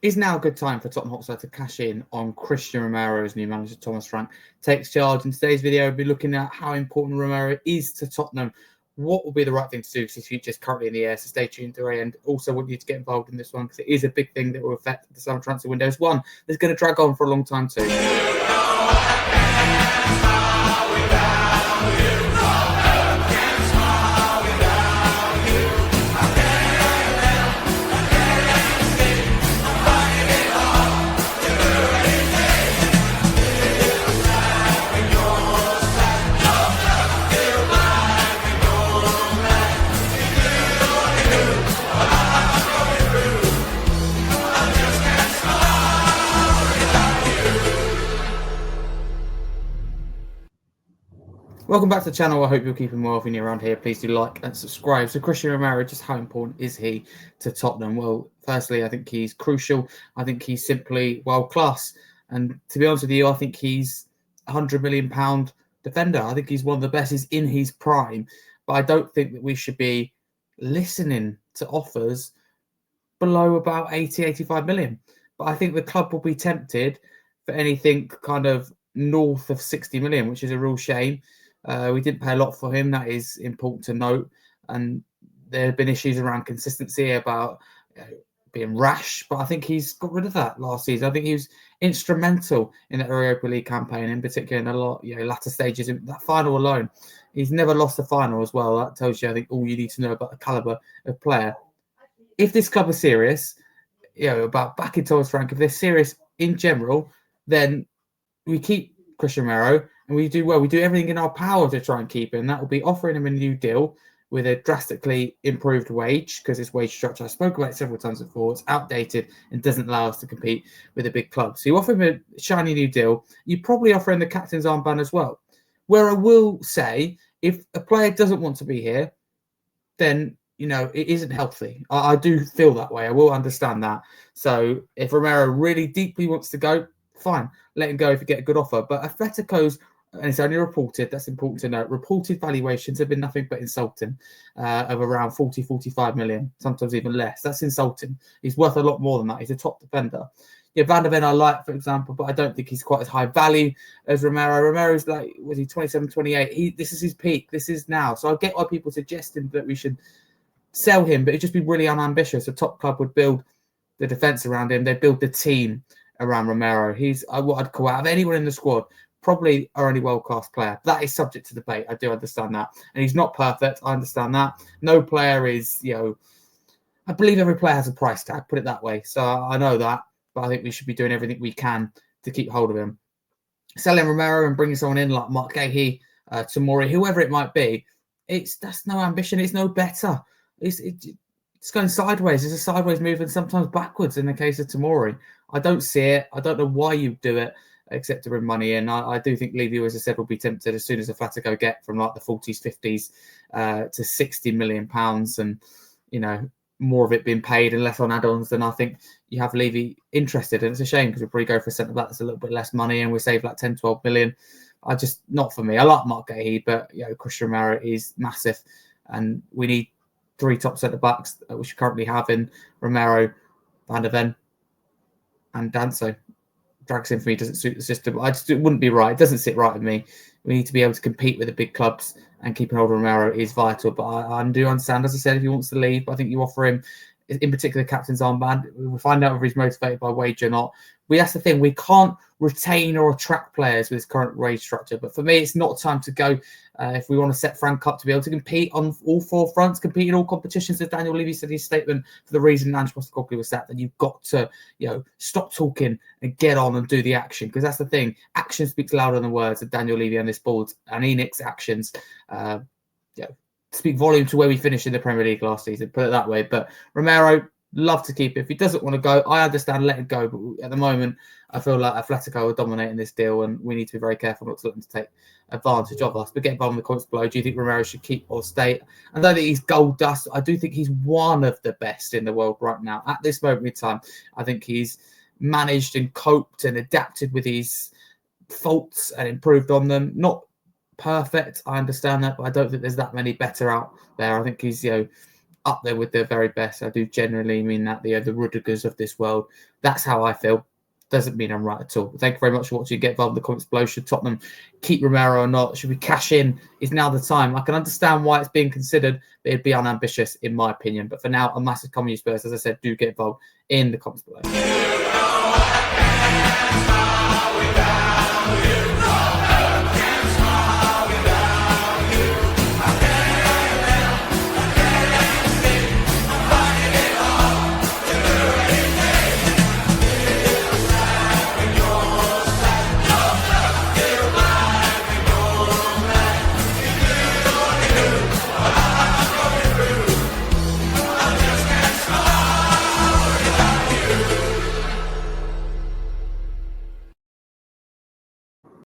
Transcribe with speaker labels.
Speaker 1: Is now a good time for Tottenham Hotspur to cash in on Cristian Romero's new manager, Thomas Frank, takes charge? In today's video, we'll be looking at how important Romero is to Tottenham. What will be the right thing to do because his future is currently in the air, so stay tuned to the end. Also, want you to get involved in this one because it is a big thing that will affect the summer transfer window. It's one that's going to drag on for a long time too. Welcome back to the channel. I hope you're keeping well. If you're new around here, please do like and subscribe. So Cristian Romero, just how important is he to Tottenham? Well, firstly, I think he's crucial. I think he's simply world class. And to be honest with you, I think he's a £100 million defender. I think he's one of the best. He's in his prime. But I don't think that we should be listening to offers below about 80, 85 million. But I think the club will be tempted for anything kind of north of 60 million, which is a real shame. We didn't pay a lot for him. That is important to note. And there have been issues around consistency about being rash, but I think he's got rid of that last season. I think he was instrumental in that Europa League campaign, in particular in a lot, latter stages. In that final alone, he's never lost a final as well. That tells you, I think, all you need to know about the caliber of player. If this club is serious, about backing Thomas Frank, if they're serious in general, then we keep Cristian Romero, and we do well. We do everything in our power to try and keep him. That will be offering him a new deal with a drastically improved wage, because his wage structure, I spoke about it several times before, it's outdated and doesn't allow us to compete with a big club. So you offer him a shiny new deal. You probably offer him the captain's armband as well. Where I will say, if a player doesn't want to be here, then it isn't healthy. I do feel that way. I will understand that. So if Romero really deeply wants to go, fine, let him go if you get a good offer. But Atletico's, and it's only reported, that's important to note, reported valuations have been nothing but insulting, of around 40, 45 million, sometimes even less. That's insulting. He's worth a lot more than that. He's a top defender. Van der Ven I like, for example, but I don't think he's quite as high value as Romero. Romero's like, was he 27, 28? This is his peak. This is now. So I get why people suggesting that we should sell him, but it'd just be really unambitious. A top club would build the defence around him. They build the team around Romero. He's what I'd call, out of anyone in the squad, probably our only world-class player. That is subject to debate. I do understand that. And he's not perfect. I understand that. No player is, I believe every player has a price tag, put it that way. So I know that, but I think we should be doing everything we can to keep hold of him. Selling Romero and bringing someone in like Mark Gahey, Tomori, whoever it might be, that's no ambition. It's no better. It's going sideways. It's a sideways move and sometimes backwards in the case of Tomori. I don't see it. I don't know why you do it except to bring money in. I do think Levy, as I said, will be tempted as soon as Atletico get from like the 40s, 50s to 60 million pounds, and more of it being paid and less on add-ons. Then I think you have Levy interested, and it's a shame because we'll probably go for a centre back that's a little bit less money and we save like 10, 12 million. Not for me. I like Mark Gahey, but Cristian Romero is massive, and we need 3 top centre backs that we currently have in Romero, Van der Ven, and Danso. Drags in for me doesn't suit the system. It wouldn't be right. It doesn't sit right with me. We need to be able to compete with the big clubs, and keeping hold of Romero is vital. But I do understand, as I said, if he wants to leave, but I think you offer him, in particular, captain's armband. We'll find out if he's motivated by wage or not. That's the thing. We can't retain or attract players with this current wage structure. But for me, it's not time to go. If we want to set Frank up to be able to compete on all 4 fronts, compete in all competitions, as Daniel Levy said in his statement, for the reason Ange Postecoglou was sacked, then you've got to, stop talking and get on and do the action. Because that's the thing. Action speaks louder than words. And Daniel Levy and this board and Enix's actions, speak volume to where we finished in the Premier League last season, put it that way. But Romero, love to keep it. If he doesn't want to go, I understand, let him go. But at the moment, I feel like Atletico are dominating this deal, and we need to be very careful not to let them take advantage of us. But get involved in the comments below. Do you think Romero should keep or stay? I don't think he's gold dust. I do think he's one of the best in the world right now. At this moment in time, I think he's managed and coped and adapted with his faults and improved on them. Not perfect, I understand that, but I don't think there's that many better out there. I think he's, up there with the very best. I do generally mean that, the Rudigers of this world. That's how I feel. Doesn't mean I'm right at all. Thank you very much for watching. Get involved in the comments below. Should Tottenham keep Romero or not? Should we cash in? Is now the time? I can understand why it's being considered, but it'd be unambitious in my opinion. But for now, a massive comment, Spurs. As I said, do get involved in the comments below.